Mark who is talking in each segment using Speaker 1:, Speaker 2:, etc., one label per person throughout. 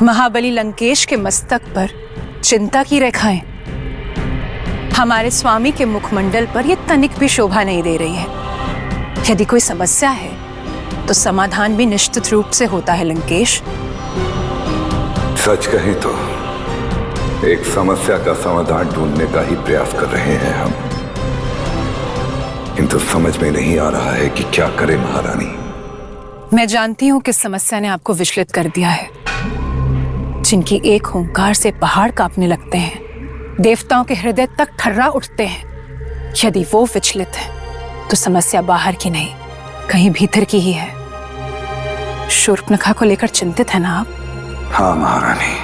Speaker 1: महाबली लंकेश के मस्तक पर चिंता की रेखाएं हमारे स्वामी के मुखमंडल पर यह तनिक भी शोभा नहीं दे रही है। यदि कोई समस्या है तो समाधान भी निश्चित रूप से होता है लंकेश।
Speaker 2: सच कहें तो एक समस्या का समाधान ढूंढने का ही प्रयास कर रहे हैं हम, किंतु समझ में नहीं आ रहा है कि क्या करें महारानी।
Speaker 1: मैं जानती हूं कि समस्या ने आपको विचलित कर दिया है। जिनकी एक हुंकार से पहाड़ कांपने लगते हैं, देवताओं के हृदय तक ठर्रा उठते हैं, यदि वो विचलित है तो समस्या बाहर की नहीं, कहीं भीतर की ही है। शूर्पणखा को लेकर चिंतित है ना आप?
Speaker 2: हाँ महारानी,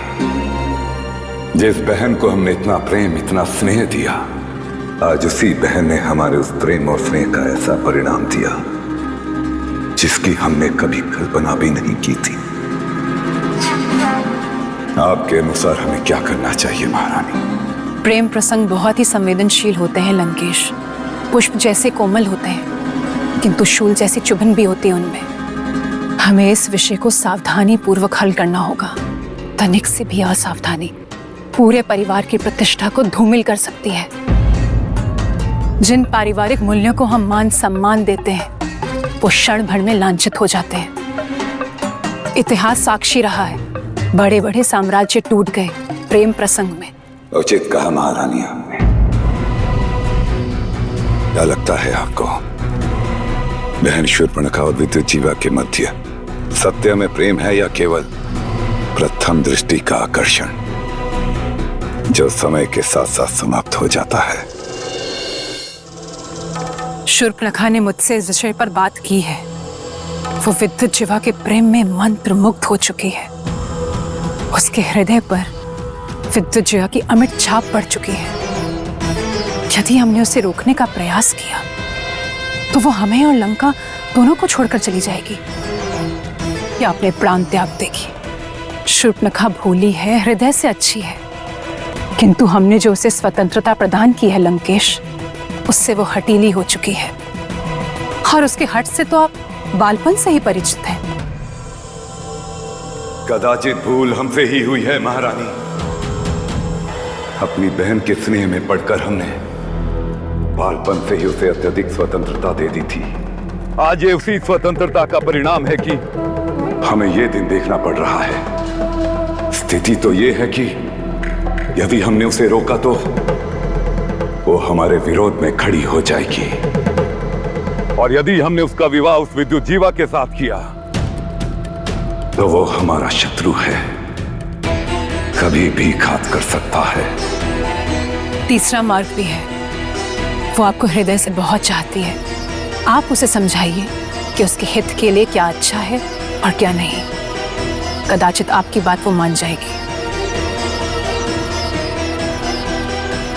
Speaker 2: जिस बहन को हमने इतना प्रेम इतना स्नेह दिया, आज उसी बहन ने हमारे उस प्रेम और स्नेह का ऐसा परिणाम दिया जिसकी हमने कभी कल्पना भी नहीं की थी। आपके अनुसार हमें क्या करना चाहिए महारानी?
Speaker 1: प्रेम प्रसंग बहुत ही संवेदनशील होते हैं लंकेश। पुष्प जैसे कोमल होते हैं किंतु शूल जैसी चुभन भी होती है उनमें। हमें इस विषय को सावधानी पूर्वक हल करना होगा। तनिक से भी असावधानी पूरे परिवार की प्रतिष्ठा को धूमिल कर सकती है। जिन पारिवारिक मूल्यों को हम मान सम्मान देते हैं वो क्षण भर में लांछित हो जाते हैं। इतिहास साक्षी रहा है, बड़े बड़े साम्राज्य टूट गए प्रेम प्रसंग में।
Speaker 2: उचित कहा महारानी आपने। क्या लगता है आपको, बहन शूर्पणखा और विद्युज्जीवा के मध्य सत्य में प्रेम है या केवल प्रथम दृष्टि का आकर्षण जो समय के साथ साथ समाप्त हो जाता है?
Speaker 1: शूर्पणखा ने मुझसे इस विषय पर बात की है। वो विद्युज्जीवा के प्रेम में मंत्र मुग्ध हो चुकी है। उसके हृदय पर विद्युज्जीवा की अमिट छाप पड़ चुकी है। यदि हमने उसे रोकने का प्रयास किया तो वो हमें और लंका दोनों को छोड़कर चली जाएगी या अपने प्राण त्याग देगी। शूर्पणखा भोली है, हृदय से अच्छी है, किंतु हमने जो उसे स्वतंत्रता प्रदान की है लंकेश, उससे वो हटीली हो चुकी है। और उसके हट से तो आप बालपन से ही परिचित हैं।
Speaker 2: कदाचित भूल हमसे ही हुई है महारानी। अपनी बहन के स्नेह में पड़कर हमने बालपन से ही उसे अत्यधिक स्वतंत्रता दे दी थी। आज ये उसी स्वतंत्रता का परिणाम है कि हमें ये दिन देखना पड़ रहा है। स्थिति तो ये है कि यदि हमने उसे रोका तो वो हमारे विरोध में खड़ी हो जाएगी, और यदि हमने उसका विवाह उस विद्युज्जीवा के साथ किया तो वो हमारा शत्रु है, कभी भी घात कर सकता है।
Speaker 1: तीसरा मार्ग भी है। वो आपको हृदय से बहुत चाहती है। आप उसे समझाइए कि उसके हित के लिए क्या अच्छा है और क्या नहीं। कदाचित आपकी बात वो मान जाएगी।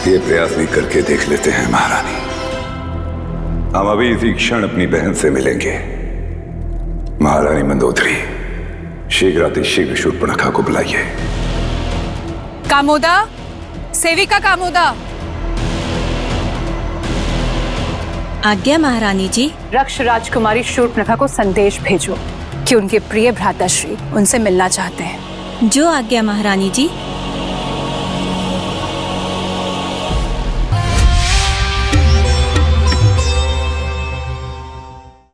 Speaker 2: ये प्रयास भी करके देख लेते हैं महारानी। हम अभी इसी क्षण अपनी बहन से मिलेंगे। महारानी मंदोदरी, शीघ्रातिशीघ्र शूर्पणखा को बुलाइए।
Speaker 1: कामोदा, सेविका कामोदा।
Speaker 3: आज्ञा महारानी जी।
Speaker 1: रक्ष राजकुमारी शूर्पणखा को संदेश भेजो कि उनके प्रिय भ्राताश्री उनसे मिलना चाहते हैं।
Speaker 3: जो आज्ञा महारानी जी।